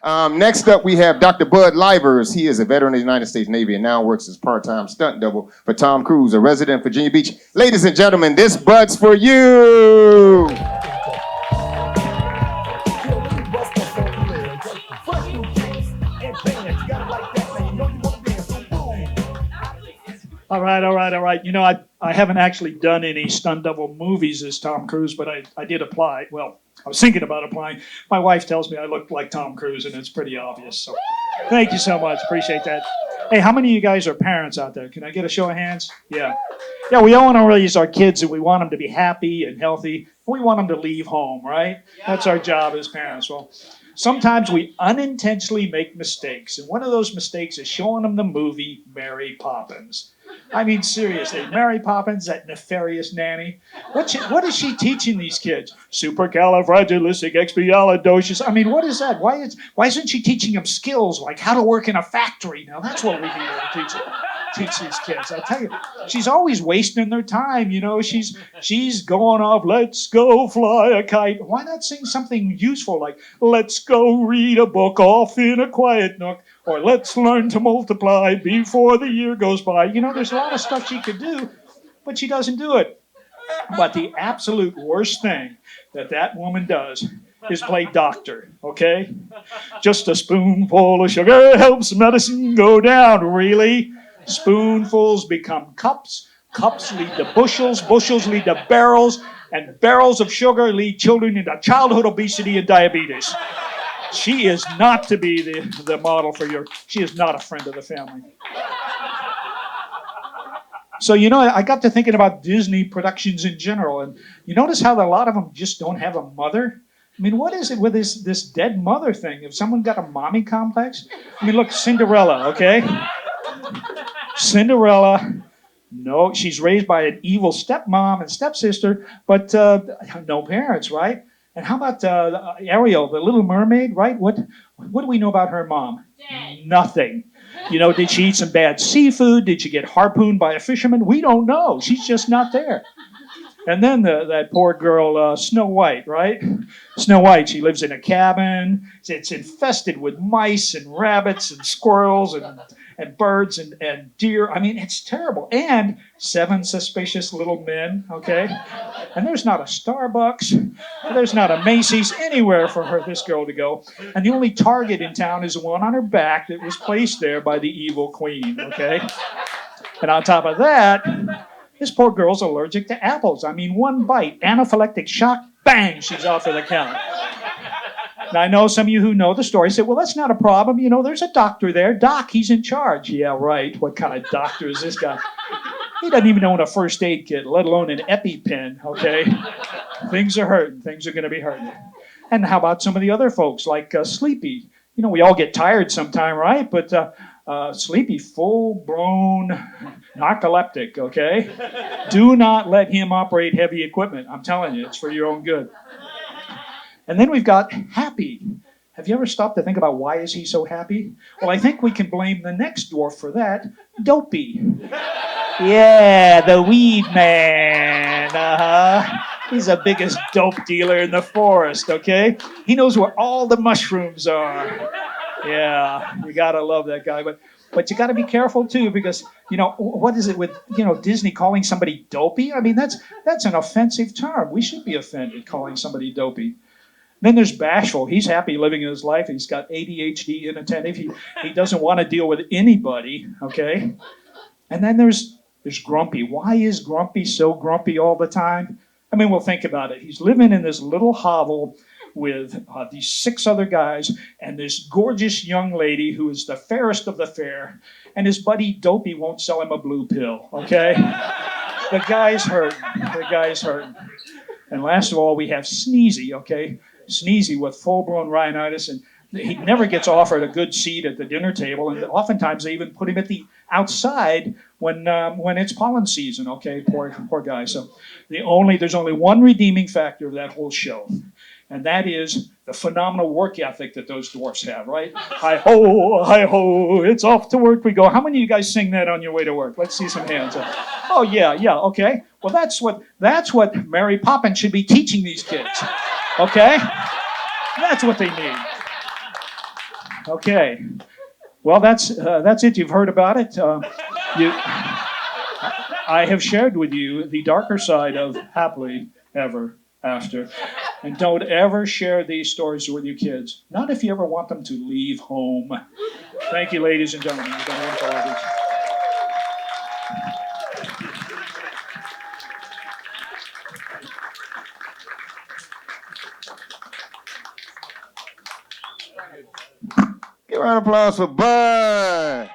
Next up, we have Dr. Bud Livers. He is a veteran of the United States Navy and now works as part-time stunt double for Tom Cruise, a resident of Virginia Beach. Ladies and gentlemen, this Bud's for you. All right. You know, I haven't actually done any stunt double movies as Tom Cruise, but I did apply. Well, I was thinking about applying. My wife tells me I look like Tom Cruise, and it's pretty obvious. So thank you so much. Appreciate that. Hey, how many of you guys are parents out there? Can I get a show of hands? Yeah. Yeah, we all want to raise our kids, and we want them to be happy and healthy. We want them to leave home, right? That's our job as parents. Well, sometimes we unintentionally make mistakes, and one of those mistakes is showing them the movie Mary Poppins. I mean, seriously, Mary Poppins, that nefarious nanny. What is she teaching these kids? Supercalifragilisticexpialidocious. I mean, what is that? Why isn't she teaching them skills like how to work in a factory? Now, that's what we need to teach these kids. I tell you, she's always wasting their time. You know, she's going off, let's go fly a kite. Why not sing something useful like, let's go read a book off in a quiet nook, or let's learn to multiply before the year goes by. You know, there's a lot of stuff she could do, but she doesn't do it. But the absolute worst thing that woman does is play doctor, okay? Just a spoonful of sugar helps medicine go down, really? Spoonfuls become cups, cups lead to bushels, bushels lead to barrels, and barrels of sugar lead children into childhood obesity and diabetes. She is not to be the model for she is not a friend of the family. So, you know, I got to thinking about Disney productions in general, and you notice how a lot of them just don't have a mother? I mean, what is it with this dead mother thing? If someone got a mommy complex? I mean, look, Cinderella, okay? Cinderella, no, she's raised by an evil stepmom and stepsister, but no parents, right? And how about Ariel, the Little Mermaid, right? What do we know about her mom? Dead. Nothing. You know, did she eat some bad seafood? Did she get harpooned by a fisherman? We don't know. She's just not there. And then that poor girl, Snow White, right? Snow White, she lives in a cabin. It's infested with mice and rabbits and squirrels and birds and deer. I mean, it's terrible. And 7 suspicious little men, okay? And there's not a Starbucks, there's not a Macy's, anywhere for this girl to go. And the only Target in town is the one on her back that was placed there by the evil queen, okay? And on top of that, this poor girl's allergic to apples. I mean, one bite, anaphylactic shock, bang, she's off for the count. Now, I know some of you who know the story say, well, that's not a problem. You know, there's a doctor there. Doc, he's in charge. Yeah, right. What kind of doctor is this guy? He doesn't even own a first aid kit, let alone an EpiPen, okay? Things are hurting. Things are going to be hurting. And how about some of the other folks, like Sleepy? You know, we all get tired sometime, right? But Sleepy, full-blown narcoleptic, okay? Do not let him operate heavy equipment. I'm telling you, it's for your own good. And then we've got Happy. Have you ever stopped to think about why is he so happy? Well, I think we can blame the next dwarf for that, Dopey. Yeah, the weed man. He's the biggest dope dealer in the forest, okay? He knows where all the mushrooms are. Yeah, you gotta love that guy. But you gotta be careful too, because, you know, what is it with, you know, Disney calling somebody dopey? I mean, that's an offensive term. We should be offended calling somebody dopey. Then there's Bashful. He's happy living his life. He's got ADHD, inattentive. He doesn't want to deal with anybody, okay? And then there's Grumpy. Why is Grumpy so grumpy all the time? I mean, well, think about it. He's living in this little hovel with these 6 other guys and this gorgeous young lady who is the fairest of the fair, and his buddy Dopey won't sell him a blue pill, okay? The guy's hurting. And last of all, we have Sneezy, okay? Sneezy with full-blown rhinitis, and he never gets offered a good seat at the dinner table, and oftentimes they even put him at the outside when it's pollen season, okay? Poor guy. So there's only one redeeming factor of that whole show, and that is the phenomenal work ethic that those dwarfs have, right? Hi-ho, it's off to work we go. How many of you guys sing that on your way to work? Let's see some hands. Oh, yeah, okay. Well, that's what Mary Poppins should be teaching these kids, okay? That's what they need. Okay. Well, that's it. You've heard about it. I have shared with you the darker side of happily ever after. And don't ever share these stories with your kids. Not if you ever want them to leave home. Thank you, ladies and gentlemen. You've been a wonderful audience. Give a round of applause for Bud.